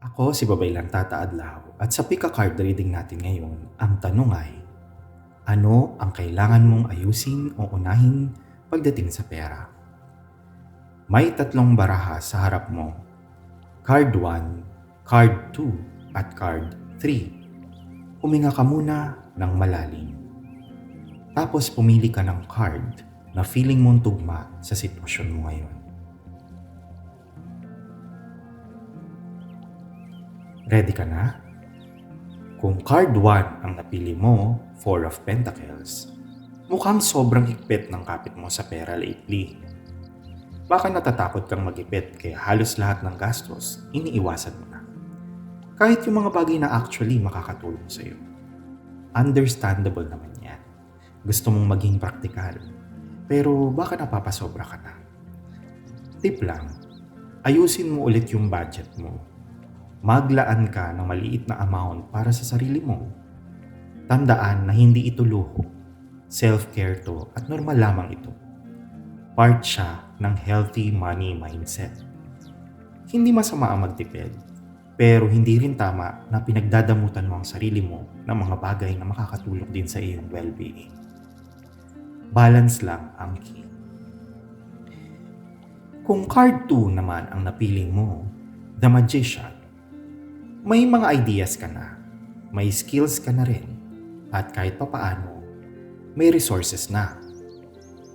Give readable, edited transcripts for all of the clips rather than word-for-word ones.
Ako si Babaylan Tata Adlaw at sa Pika Card reading natin ngayon, ang tanong ay, ano ang kailangan mong ayusin o unahin pagdating sa pera? May tatlong baraha sa harap mo. Card 1, Card 2 at Card 3. Huminga ka muna ng malalim. Tapos pumili ka ng card na feeling mong tugma sa sitwasyon mo ngayon. Ready ka na? Kung card 1 ang napili mo, 4 of Pentacles, mukhang sobrang higpit ng kapit mo sa pera lately. Baka natatakot kang magipit kaya halos lahat ng gastos, iniiwasan mo na. Kahit yung mga bagay na actually makakatulong sa'yo. Understandable naman yan. Gusto mong maging praktikal, pero baka napapasobra ka na. Tip lang, ayusin mo ulit yung budget mo. Maglaan ka ng maliit na amount para sa sarili mo. Tandaan na hindi ito luho. Self-care to at normal lamang ito. Part siya ng healthy money mindset. Hindi masama ang magtipid, pero hindi rin tama na pinagdadamutan mo ang sarili mo ng mga bagay na makakatulong din sa iyong well-being. Balance lang ang key. Kung card 2 naman ang napili mo, The Magician, may mga ideas ka na, may skills ka na rin, at kahit papaano, may resources na.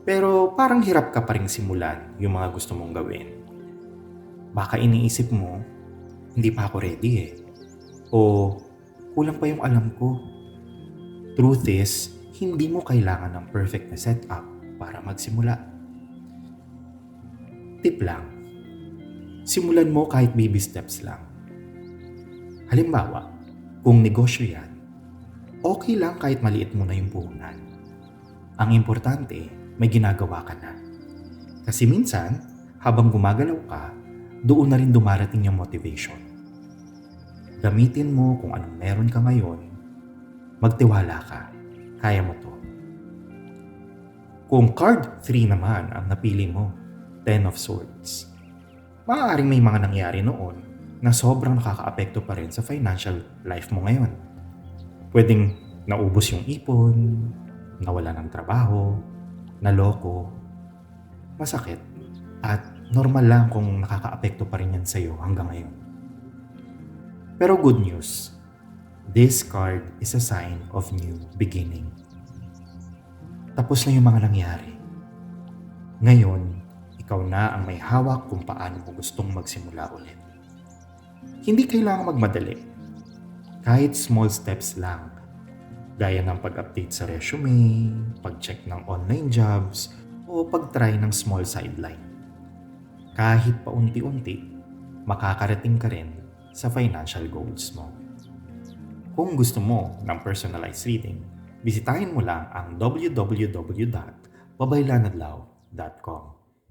Pero parang hirap ka pa rin simulan yung mga gusto mong gawin. Baka iniisip mo, hindi pa ako ready eh. O kulang pa yung alam ko. Truth is, hindi mo kailangan ng perfect na setup para magsimula. Tip lang, simulan mo kahit baby steps lang. Halimbawa, kung negosyo yan, okay lang kahit maliit mo na yung puhunan. Ang importante, may ginagawa ka na. Kasi minsan, habang gumagalaw ka, doon na rin dumarating yung motivation. Gamitin mo kung anong meron ka ngayon, magtiwala ka, kaya mo to. Kung card 3 naman ang napili mo, 10 of Swords, maaaring may mga nangyari noon na sobrang nakakaapekto pa rin sa financial life mo ngayon. Pwedeng naubos yung ipon, nawala ng trabaho, naloko, masakit, at normal lang kung nakakaapekto pa rin yan sa'yo hanggang ngayon. Pero good news, this card is a sign of new beginning. Tapos na yung mga nangyari. Ngayon, ikaw na ang may hawak kung paano mo gustong magsimula ulit. Hindi kailangan magmadali. Kahit small steps lang, gaya ng pag-update sa resume, pag-check ng online jobs, o pag-try ng small sideline. Kahit paunti-unti, makakarating ka rin sa financial goals mo. Kung gusto mo ng personalized reading, bisitahin mo lang ang www.babaylanadlaw.com.